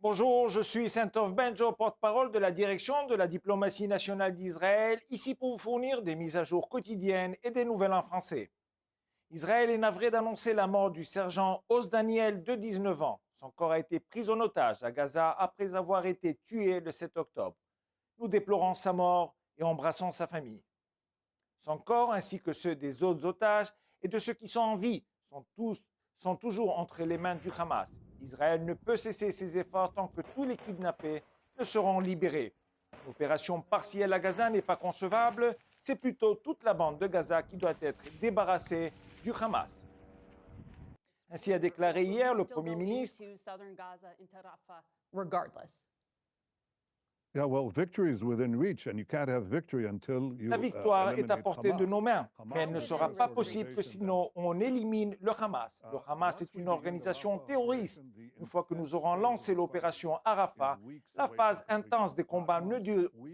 Bonjour, je suis Saint-Ov Benjo, porte-parole de la direction de la diplomatie nationale d'Israël, ici pour vous fournir des mises à jour quotidiennes et des nouvelles en français. Israël est navré d'annoncer la mort du sergent Oz Daniel de 19 ans. Son corps a été pris en otage à Gaza après avoir été tué le 7 octobre. Nous déplorons sa mort et embrassons sa famille. Son corps, ainsi que ceux des autres otages et de ceux qui sont en vie, sont toujours entre les mains du Hamas. Israël ne peut cesser ses efforts tant que tous les kidnappés ne seront libérés. L'opération partielle à Gaza n'est pas concevable, c'est plutôt toute la bande de Gaza qui doit être débarrassée du Hamas. Ainsi a déclaré hier le Premier ministre. La victoire est à portée de nos mains, mais elle ne sera pas possible que sinon on élimine le Hamas. Le Hamas est une organisation terroriste. Une fois que nous aurons lancé l'opération à Rafah, la phase intense des combats ne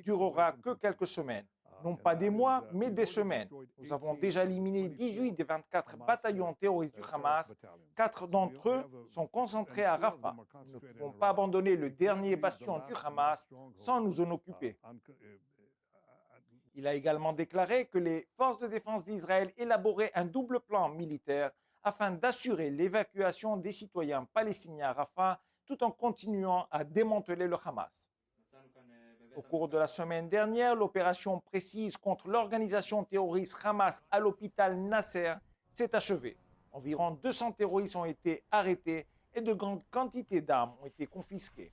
durera que quelques semaines. Non pas des mois, mais des semaines. Nous avons déjà éliminé 18 des 24 bataillons terroristes du Hamas. 4 d'entre eux sont concentrés à Rafah. Nous ne pouvons pas abandonner le dernier bastion du Hamas sans nous en occuper. Il a également déclaré que les forces de défense d'Israël élaboraient un double plan militaire afin d'assurer l'évacuation des citoyens palestiniens à Rafah tout en continuant à démanteler le Hamas. Au cours de la semaine dernière, l'opération précise contre l'organisation terroriste Hamas à l'hôpital Nasser s'est achevée. Environ 200 terroristes ont été arrêtés et de grandes quantités d'armes ont été confisquées.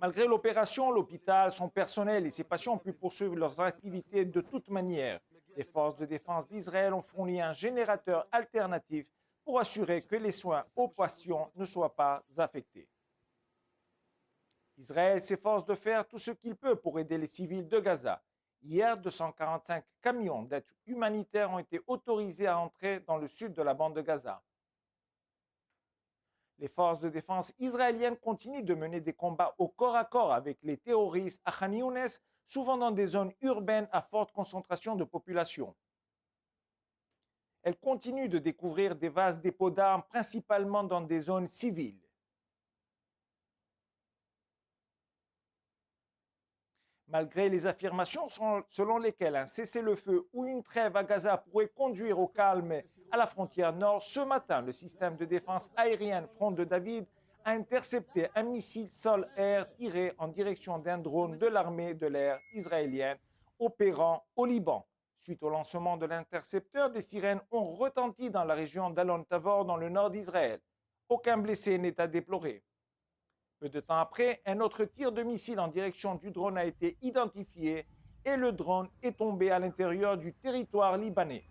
Malgré l'opération, l'hôpital, son personnel et ses patients ont pu poursuivre leurs activités de toute manière. Les forces de défense d'Israël ont fourni un générateur alternatif pour assurer que les soins aux patients ne soient pas affectés. Israël s'efforce de faire tout ce qu'il peut pour aider les civils de Gaza. Hier, 245 camions d'aide humanitaire ont été autorisés à entrer dans le sud de la bande de Gaza. Les forces de défense israéliennes continuent de mener des combats au corps à corps avec les terroristes à Khan Younes, souvent dans des zones urbaines à forte concentration de population. Elles continuent de découvrir des vastes dépôts d'armes, principalement dans des zones civiles. Malgré les affirmations selon lesquelles un cessez-le-feu ou une trêve à Gaza pourrait conduire au calme à la frontière nord, ce matin, le système de défense aérienne Front de David a intercepté un missile sol-air tiré en direction d'un drone de l'armée de l'air israélienne opérant au Liban. Suite au lancement de l'intercepteur, des sirènes ont retenti dans la région d'Alon Tavor, dans le nord d'Israël. Aucun blessé n'est à déplorer. Peu de temps après, un autre tir de missile en direction du drone a été identifié et le drone est tombé à l'intérieur du territoire libanais.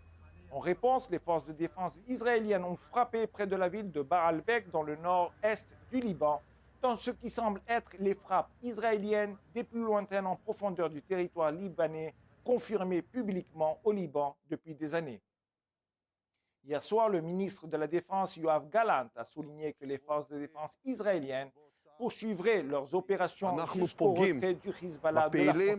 En réponse, les forces de défense israéliennes ont frappé près de la ville de Bar-al-Bek dans le nord-est du Liban, dans ce qui semble être les frappes israéliennes des plus lointaines en profondeur du territoire libanais, confirmées publiquement au Liban depuis des années. Hier soir, le ministre de la Défense, Yoav Gallant, a souligné que les forces de défense israéliennes poursuivraient leurs opérations jusqu'au retrait du Hezbollah de la frontière.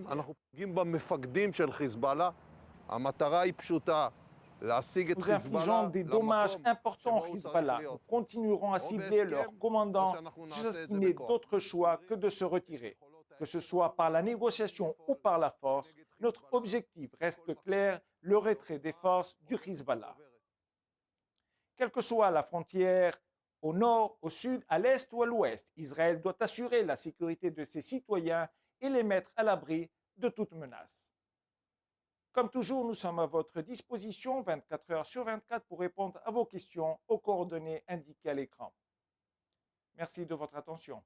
Nous infligeons des dommages importants au Hezbollah. Nous continuerons à cibler leurs commandants jusqu'à ce qu'il n'ait d'autre choix que de se retirer. Que ce soit par la négociation ou par la force, notre objectif reste clair, le retrait des forces du Hezbollah. Quelle que soit la frontière, au nord, au sud, à l'est ou à l'ouest, Israël doit assurer la sécurité de ses citoyens et les mettre à l'abri de toute menace. Comme toujours, nous sommes à votre disposition 24 heures sur 24 pour répondre à vos questions aux coordonnées indiquées à l'écran. Merci de votre attention.